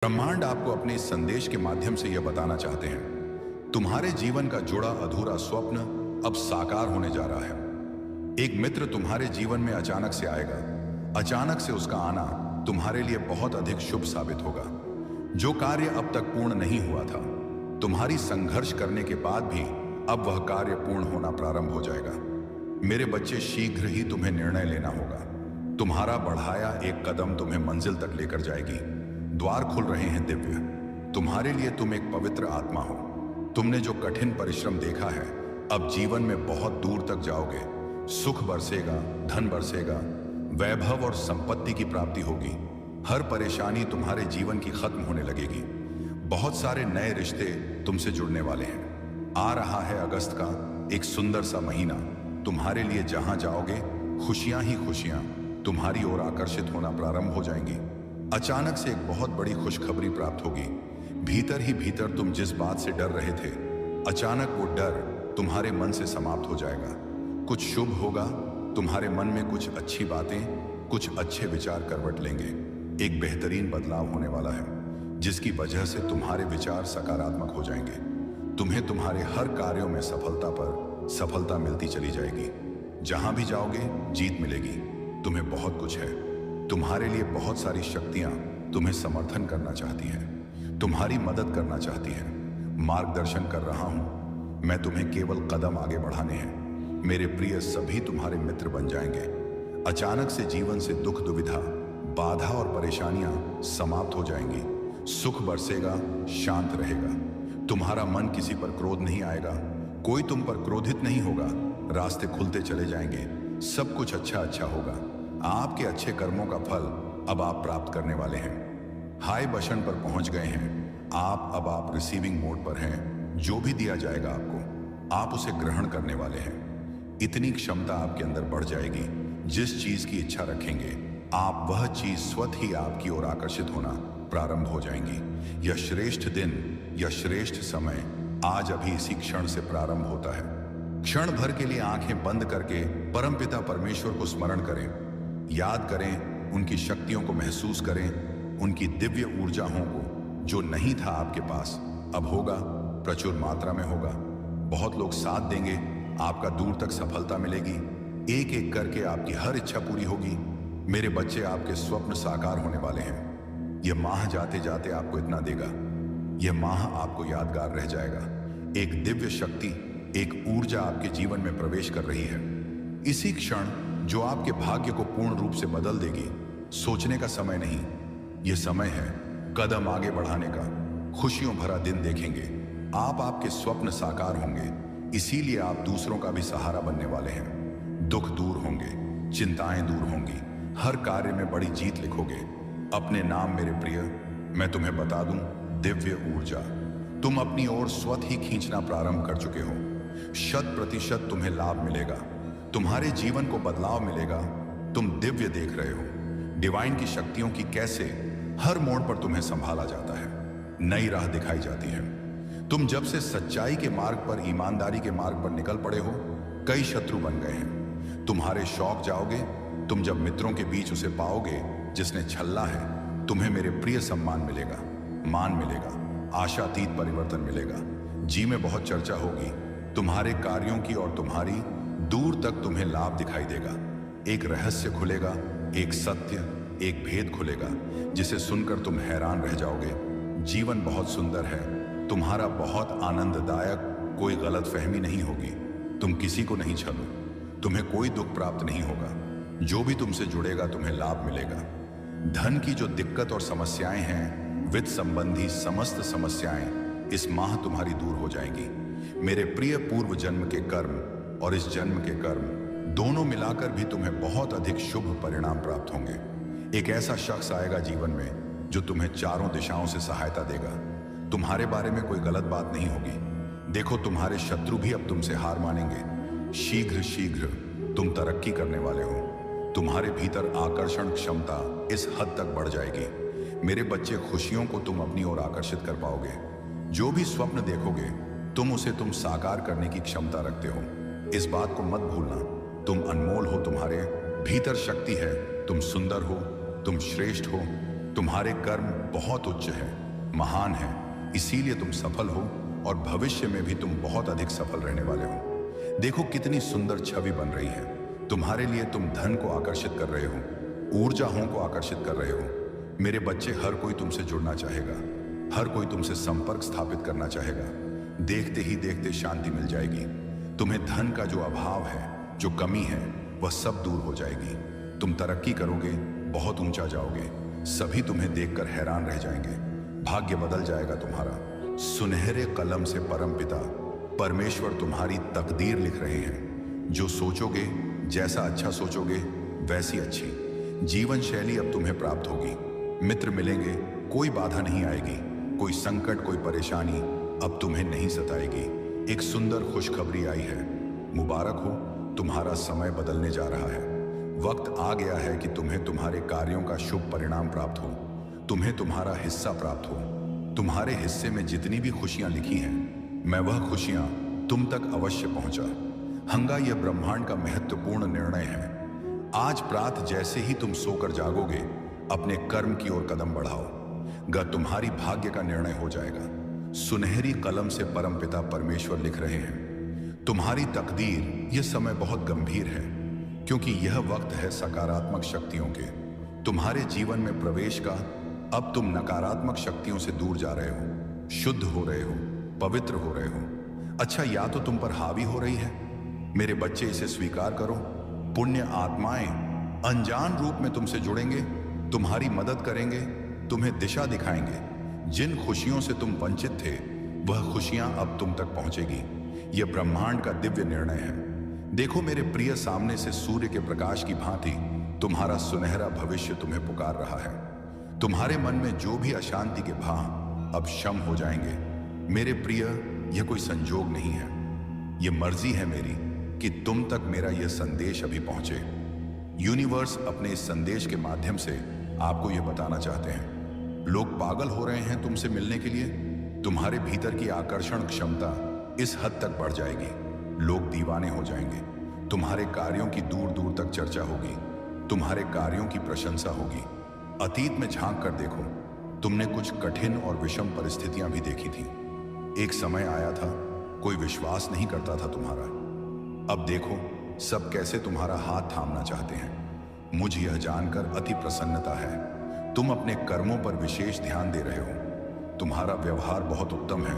ब्रह्मांड आपको अपने इस संदेश के माध्यम से यह बताना चाहते हैं, तुम्हारे जीवन का जुड़ा अधूरा स्वप्न अब साकार होने जा रहा है। एक मित्र तुम्हारे जीवन में अचानक से आएगा। अचानक से उसका आना तुम्हारे लिए बहुत अधिक शुभ साबित होगा। जो कार्य अब तक पूर्ण नहीं हुआ था, तुम्हारी संघर्ष करने के बाद भी अब वह कार्य पूर्ण होना प्रारंभ हो जाएगा। मेरे बच्चे, शीघ्र ही तुम्हें निर्णय लेना होगा। तुम्हारा बढ़ाया एक कदम तुम्हें मंजिल तक लेकर जाएगी। द्वार खुल रहे हैं दिव्य तुम्हारे लिए। तुम एक पवित्र आत्मा हो। तुमने जो कठिन परिश्रम देखा है, अब जीवन में बहुत दूर तक जाओगे। सुख बरसेगा, धन बरसेगा, वैभव और संपत्ति की प्राप्ति होगी। हर परेशानी तुम्हारे जीवन की खत्म होने लगेगी। बहुत सारे नए रिश्ते तुमसे जुड़ने वाले हैं। आ रहा है अगस्त का एक सुंदर सा महीना। तुम्हारे लिए जहां जाओगे, खुशियां ही खुशियां तुम्हारी ओर आकर्षित होना प्रारंभ हो जाएंगी। अचानक से एक बहुत बड़ी खुशखबरी प्राप्त होगी। भीतर ही भीतर तुम जिस बात से डर रहे थे, अचानक वो डर तुम्हारे मन से समाप्त हो जाएगा। कुछ शुभ होगा। तुम्हारे मन में कुछ अच्छी बातें, कुछ अच्छे विचार करवट लेंगे। एक बेहतरीन बदलाव होने वाला है, जिसकी वजह से तुम्हारे विचार सकारात्मक हो जाएंगे। तुम्हें तुम्हारे हर कार्यों में सफलता पर सफलता मिलती चली जाएगी। जहां भी जाओगे जीत मिलेगी। तुम्हें बहुत कुछ है। तुम्हारे लिए बहुत सारी शक्तियां तुम्हें समर्थन करना चाहती हैं, तुम्हारी मदद करना चाहती हैं। मार्गदर्शन कर रहा हूं। मैं तुम्हें केवल कदम आगे बढ़ाने हैं। मेरे प्रिय, सभी तुम्हारे मित्र बन जाएंगे। अचानक से जीवन से दुख, दुविधा, बाधा और परेशानियां समाप्त हो जाएंगी। सुख बरसेगा, शांत रहेगा। तुम्हारा मन किसी पर क्रोध नहीं आएगा। कोई तुम पर क्रोधित नहीं होगा। रास्ते खुलते चले जाएंगे। सब कुछ अच्छा अच्छा होगा। आपके अच्छे कर्मों का फल अब आप प्राप्त करने वाले हैं। हाई बटन पर पहुंच गए हैं आप। अब आप रिसीविंग मोड पर हैं। जो भी दिया जाएगा आपको, आप उसे ग्रहण करने वाले हैं। इतनी क्षमता आपके अंदर बढ़ जाएगी। जिस चीज की इच्छा रखेंगे, आप वह चीज स्वतः ही आपकी ओर आकर्षित होना प्रारंभ हो जाएंगी। यह श्रेष्ठ दिन, यह श्रेष्ठ समय आज अभी इसी क्षण से प्रारंभ होता है। क्षण भर के लिए आंखें बंद करके परमपिता परमेश्वर को स्मरण करें, याद करें, उनकी शक्तियों को महसूस करें, उनकी दिव्य ऊर्जाओं को। जो नहीं था आपके पास, अब होगा, प्रचुर मात्रा में होगा। बहुत लोग साथ देंगे, आपका दूर तक सफलता मिलेगी। एक एक करके आपकी हर इच्छा पूरी होगी। मेरे बच्चे, आपके स्वप्न साकार होने वाले हैं। यह माह जाते जाते आपको इतना देगा। यह माह आपको यादगार रह जाएगा। एक दिव्य शक्ति, एक ऊर्जा आपके जीवन में प्रवेश कर रही है। इसी क्षण जो आपके भाग्य को पूर्ण रूप से बदल देगी। सोचने का समय नहीं, यह समय है कदम आगे बढ़ाने का। खुशियों भरा दिन देखेंगे आप। आपके स्वप्न साकार होंगे। इसीलिए आप दूसरों का भी सहारा बनने वाले हैं। दुख दूर होंगे, चिंताएं दूर होंगी। हर कार्य में बड़ी जीत लिखोगे। अपने नाम मेरे प्रिय, मैं तुम्हें बता दूं, दिव्य ऊर्जा तुम अपनी ओर स्वतः ही खींचना प्रारंभ कर चुके हो। 100% तुम्हें लाभ मिलेगा। तुम्हारे जीवन को बदलाव मिलेगा। तुम दिव्य देख रहे हो डिवाइन की शक्तियों की कैसे हर मोड़ पर तुम्हें संभाला जाता है। नई राह दिखाई जाती है। तुम जब से सच्चाई के मार्ग पर, ईमानदारी के मार्ग पर निकल पड़े हो, कई शत्रु बन गए हैं। तुम्हारे शौक जाओगे। तुम जब मित्रों के बीच उसे पाओगे जिसने छल्ला है, तुम्हें मेरे प्रिय सम्मान मिलेगा, मान मिलेगा, आशातीत परिवर्तन मिलेगा। जी में बहुत चर्चा होगी तुम्हारे कार्यों की और तुम्हारी दूर तक तुम्हें लाभ दिखाई देगा। एक रहस्य खुलेगा, एक सत्य, एक भेद खुलेगा जिसे सुनकर तुम हैरान रह जाओगे। जीवन बहुत सुंदर है। तुम्हारा बहुत आनंददायक। कोई गलत फहमी नहीं होगी। तुम किसी को नहीं छलो। तुम्हें कोई दुख प्राप्त नहीं होगा। जो भी तुमसे जुड़ेगा तुम्हें लाभ मिलेगा। धन की जो दिक्कत और समस्याएं हैं, वित्त संबंधी समस्त समस्याएं इस माह तुम्हारी दूर हो जाएंगी। मेरे प्रिय, पूर्व जन्म के कर्म और इस जन्म के कर्म दोनों मिलाकर भी तुम्हें बहुत अधिक शुभ परिणाम प्राप्त होंगे। एक ऐसा शख्स आएगा जीवन में जो तुम्हें चारों दिशाओं से सहायता देगा। तुम्हारे बारे में कोई गलत बात नहीं होगी। देखो, तुम्हारे शत्रु भी अब तुमसे हार मानेंगे। शीघ्र शीघ्र तुम तरक्की करने वाले हो। तुम्हारे भीतर आकर्षण क्षमता इस हद तक बढ़ जाएगी। मेरे बच्चे, खुशियों को तुम अपनी ओर आकर्षित कर पाओगे। जो भी स्वप्न देखोगे तुम उसे साकार करने की क्षमता रखते हो। इस बात को मत भूलना। तुम अनमोल हो। तुम्हारे भीतर शक्ति है। तुम सुंदर हो, तुम श्रेष्ठ हो। तुम्हारे कर्म बहुत उच्च है, महान है, इसीलिए तुम सफल हो और भविष्य में भी तुम बहुत अधिक सफल रहने वाले हो। देखो कितनी सुंदर छवि बन रही है तुम्हारे लिए। तुम धन को आकर्षित कर रहे हो, ऊर्जाओं को आकर्षित कर रहे हो। मेरे बच्चे, हर कोई तुमसे जुड़ना चाहेगा, हर कोई तुमसे संपर्क स्थापित करना चाहेगा। देखते ही देखते शांति मिल जाएगी। तुम्हें धन का जो अभाव है, जो कमी है, वह सब दूर हो जाएगी। तुम तरक्की करोगे, बहुत ऊंचा जाओगे। सभी तुम्हें देखकर हैरान रह जाएंगे। भाग्य बदल जाएगा तुम्हारा। सुनहरे कलम से परमपिता परमेश्वर तुम्हारी तकदीर लिख रहे हैं। जो सोचोगे, जैसा अच्छा सोचोगे, वैसी अच्छी जीवन शैली अब तुम्हें प्राप्त होगी। मित्र मिलेंगे, कोई बाधा नहीं आएगी। कोई संकट, कोई परेशानी अब तुम्हें नहीं सताएगी। एक सुंदर खुशखबरी आई है। मुबारक हो, तुम्हारा समय बदलने जा रहा है। वक्त आ गया है कि तुम्हें तुम्हारे कार्यों का शुभ परिणाम प्राप्त हो, तुम्हें तुम्हारा हिस्सा प्राप्त हो। तुम्हारे हिस्से में जितनी भी खुशियां लिखी हैं, मैं वह खुशियां तुम तक अवश्य पहुंचा। हंगा, यह ब्रह्मांड का महत्वपूर्ण निर्णय है। आज प्रातः जैसे ही तुम सोकर जागोगे, अपने कर्म की ओर कदम बढ़ाओ। तुम्हारी भाग्य का निर्णय हो जाएगा। सुनहरी कलम से परमपिता परमेश्वर लिख रहे हैं, तुम्हारी तकदीर। यह समय बहुत गंभीर है, क्योंकि यह वक्त है सकारात्मक शक्तियों के तुम्हारे जीवन में प्रवेश का। अब तुम नकारात्मक शक्तियों से दूर जा रहे हो, शुद्ध हो रहे हो, पवित्र हो रहे हो। अच्छा, या तो तुम पर हावी हो रही है। मेरे बच्चे, इसे स्वीकार करो। पुण्य आत्माएं अनजान रूप में तुमसे जुड़ेंगे, तुम्हारी मदद करेंगे, तुम्हें दिशा दिखाएंगे। जिन खुशियों से तुम वंचित थे, वह खुशियां अब तुम तक पहुंचेगी। यह ब्रह्मांड का दिव्य निर्णय है। देखो मेरे प्रिय, सामने से सूर्य के प्रकाश की भांति तुम्हारा सुनहरा भविष्य तुम्हें पुकार रहा है। तुम्हारे मन में जो भी अशांति के भाव अब शम हो जाएंगे। मेरे प्रिय, यह कोई संजोग नहीं है, यह मर्जी है मेरी कि तुम तक मेरा यह संदेश अभी पहुंचे। यूनिवर्स अपने इस संदेश के माध्यम से आपको यह बताना चाहते हैं, लोग पागल हो रहे हैं तुमसे मिलने के लिए। तुम्हारे भीतर की आकर्षण क्षमता इस हद तक बढ़ जाएगी, लोग दीवाने हो जाएंगे। तुम्हारे कार्यों की दूर दूर तक चर्चा होगी, तुम्हारे कार्यों की प्रशंसा होगी। अतीत में झांक कर देखो, तुमने कुछ कठिन और विषम परिस्थितियां भी देखी थी। एक समय आया था, कोई विश्वास नहीं करता था तुम्हारा। अब देखो, सब कैसे तुम्हारा हाथ थामना चाहते हैं। मुझे यह जानकर अति प्रसन्नता है, तुम अपने कर्मों पर विशेष ध्यान दे रहे हो। तुम्हारा व्यवहार बहुत उत्तम है।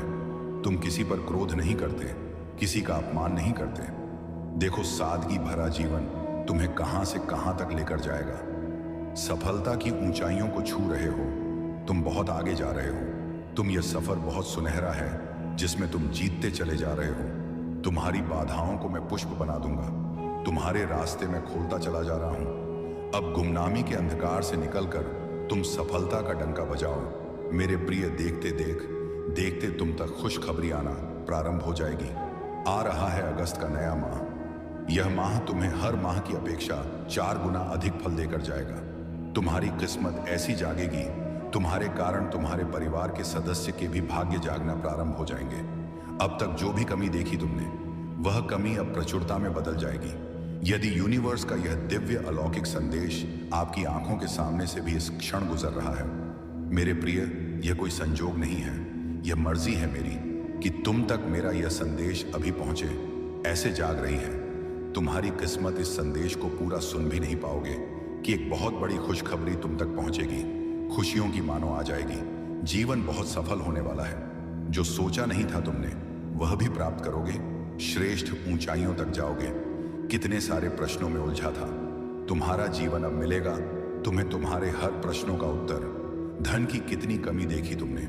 तुम किसी पर क्रोध नहीं करते, किसी का अपमान नहीं करते। देखो, सादगी भरा जीवन तुम्हें कहां से कहां तक लेकर जाएगा। सफलता की ऊंचाइयों को छू रहे हो, तुम बहुत आगे जा रहे हो। तुम यह सफर बहुत सुनहरा है, जिसमें तुम जीतते चले जा रहे हो। तुम्हारी बाधाओं को मैं पुष्प बना दूंगा, तुम्हारे रास्ते में खोलता चला जा रहा हूं। अब गुमनामी के अंधकार से निकलकर तुम सफलता का डंका बजाओ। मेरे प्रिय, देखते तुम तक खुशखबरी आना प्रारंभ हो जाएगी। आ रहा है अगस्त का नया माह। यह माह तुम्हें हर माह की अपेक्षा 4 गुना अधिक फल देकर जाएगा। तुम्हारी किस्मत ऐसी जागेगी, तुम्हारे कारण तुम्हारे परिवार के सदस्य के भी भाग्य जागना प्रारंभ हो जाएंगे। अब तक जो भी कमी देखी तुमने, वह कमी अब प्रचुरता में बदल जाएगी। यदि यूनिवर्स का यह दिव्य अलौकिक संदेश आपकी आंखों के सामने से भी इस क्षण गुजर रहा है, मेरे प्रिय, यह कोई संजोग नहीं है, यह मर्जी है मेरी कि तुम तक मेरा यह संदेश अभी पहुंचे। ऐसे जाग रही है, तुम्हारी किस्मत इस संदेश को पूरा सुन भी नहीं पाओगे कि एक बहुत बड़ी खुशखबरी तुम तक पहुंचेगी। खुशियों की मानो आ जाएगी। जीवन बहुत सफल होने वाला है। जो सोचा नहीं था तुमने, वह भी प्राप्त करोगे। श्रेष्ठ ऊंचाइयों तक जाओगे। कितने सारे प्रश्नों में उलझा था, तुम्हारा जीवन अब मिलेगा तुम्हें तुम्हारे हर प्रश्नों का उत्तर। धन की कितनी कमी देखी तुमने,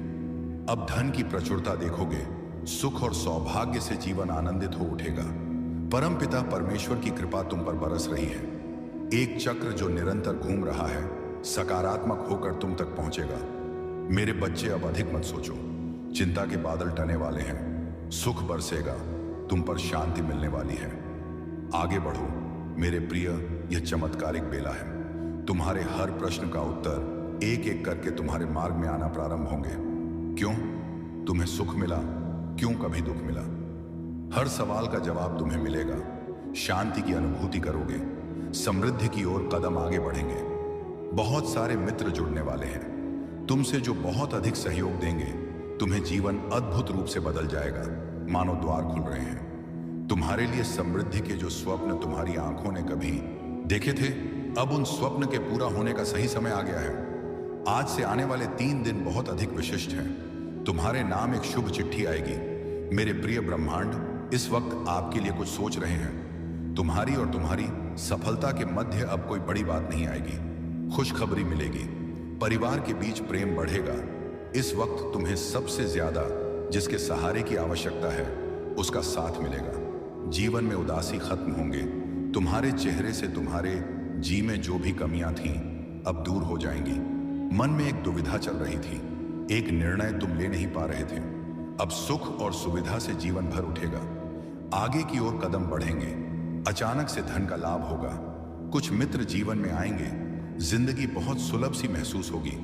अब धन की प्रचुरता देखोगे। सुख और सौभाग्य से जीवन आनंदित हो उठेगा। परमपिता परमेश्वर की कृपा तुम पर बरस रही है। एक चक्र जो निरंतर घूम रहा है, सकारात्मक होकर तुम तक पहुंचेगा। मेरे बच्चे, अब अधिक मत सोचो। चिंता के बादल टने वाले हैं, सुख बरसेगा, तुम पर शांति मिलने वाली है। आगे बढ़ो मेरे प्रिय, यह चमत्कारिक बेला है। तुम्हारे हर प्रश्न का उत्तर एक एक करके तुम्हारे मार्ग में आना प्रारंभ होंगे। क्यों तुम्हें सुख मिला, क्यों कभी दुख मिला, हर सवाल का जवाब तुम्हें मिलेगा। शांति की अनुभूति करोगे, समृद्धि की ओर कदम आगे बढ़ेंगे। बहुत सारे मित्र जुड़ने वाले हैं, तुमसे जो बहुत अधिक सहयोग देंगे, तुम्हें जीवन अद्भुत रूप से बदल जाएगा, मानो द्वार खुल रहे हैं। तुम्हारे लिए समृद्धि के जो स्वप्न तुम्हारी आंखों ने कभी देखे थे, अब उन स्वप्न के पूरा होने का सही समय आ गया है। आज से आने वाले 3 दिन बहुत अधिक विशिष्ट हैं। तुम्हारे नाम एक शुभ चिट्ठी आएगी। मेरे प्रिय ब्रह्मांड इस वक्त आपके लिए कुछ सोच रहे हैं। तुम्हारी और तुम्हारी सफलता के मध्य अब कोई बड़ी बात नहीं आएगी। खुशखबरी मिलेगी, परिवार के बीच प्रेम बढ़ेगा। इस वक्त तुम्हें सबसे ज्यादा जिसके सहारे की आवश्यकता है, उसका साथ मिलेगा। जीवन में उदासी खत्म होंगे। तुम्हारे चेहरे से तुम्हारे जी में जो भी कमियां थीं, अब दूर हो जाएंगी। मन में एक दुविधा चल रही थी, एक निर्णय तुम ले नहीं पा रहे थे। अब सुख और सुविधा से जीवन भर उठेगा। आगे की ओर कदम बढ़ेंगे। अचानक से धन का लाभ होगा। कुछ मित्र जीवन में आएंगे। जिंदगी बहुत सुलभ सी महसूस होगी।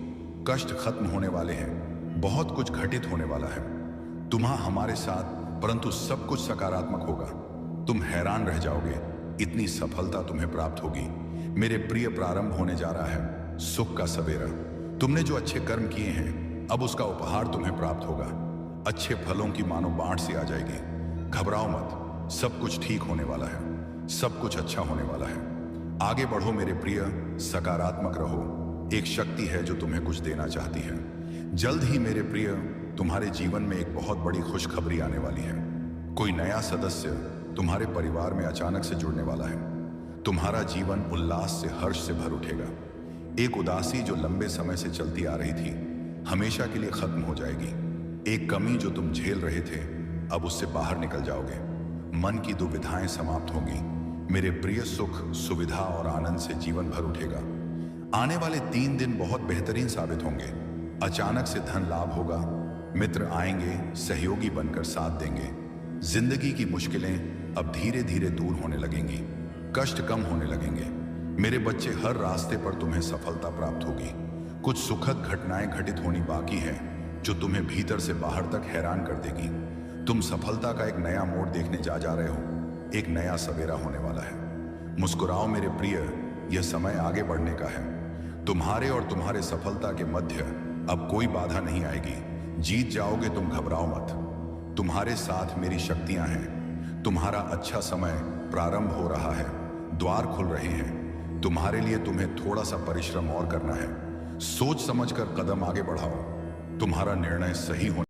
कष्ट खत्म होने वाले हैं। बहुत कुछ घटित होने वाला है तुम्हारा हमारे साथ, परंतु सब कुछ सकारात्मक होगा। तुम हैरान रह जाओगे, इतनी सफलता तुम्हें प्राप्त होगी। मेरे प्रिय, प्रारंभ होने जा रहा है सुख का सवेरा। तुमने जो अच्छे कर्म किए हैं, अब उसका उपहार तुम्हें प्राप्त होगा। अच्छे फलों की मानो बाढ़ सी आ जाएगी। घबराओ मत, सब कुछ ठीक होने वाला है। सब कुछ अच्छा होने वाला है। आगे बढ़ो मेरे प्रिय, सकारात्मक रहो। एक शक्ति है जो तुम्हें कुछ देना चाहती है। जल्द ही मेरे प्रिय, तुम्हारे जीवन में एक बहुत बड़ी खुशखबरी आने वाली है। कोई नया सदस्य तुम्हारे परिवार में अचानक से जुड़ने वाला है। तुम्हारा जीवन उल्लास से, हर्ष से भर उठेगा। एक उदासी जो लंबे समय से चलती आ रही थी, हमेशा के लिए खत्म हो जाएगी। एक कमी जो तुम झेल रहे थे, अब उससे बाहर निकल जाओगे। मन की दुविधाएं समाप्त होंगी। मेरे प्रिय, सुख, सुविधा और आनंद से जीवन भर उठेगा। आने वाले 3 दिन बहुत बेहतरीन साबित होंगे। अचानक से धन लाभ होगा। मित्र आएंगे, सहयोगी बनकर साथ देंगे। जिंदगी की मुश्किलें अब धीरे धीरे दूर होने लगेंगी। कष्ट कम होने लगेंगे। मेरे बच्चे, हर रास्ते पर तुम्हें सफलता प्राप्त होगी। कुछ सुखद घटनाएं घटित होनी बाकी है जो तुम्हें भीतर से बाहर तक हैरान कर देगी। तुम सफलता का एक नया मोड़ देखने जा रहे हो। एक नया सवेरा होने वाला है। मुस्कुराओ मेरे प्रिय, यह समय आगे बढ़ने का है। तुम्हारे और तुम्हारे सफलता के मध्य अब कोई बाधा नहीं आएगी। जीत जाओगे तुम, घबराओ मत। तुम्हारे साथ मेरी शक्तियां हैं। तुम्हारा अच्छा समय प्रारंभ हो रहा है। द्वार खुल रहे हैं। तुम्हारे लिए तुम्हें थोड़ा सा परिश्रम और करना है। सोच समझकर कदम आगे बढ़ाओ। तुम्हारा निर्णय सही होने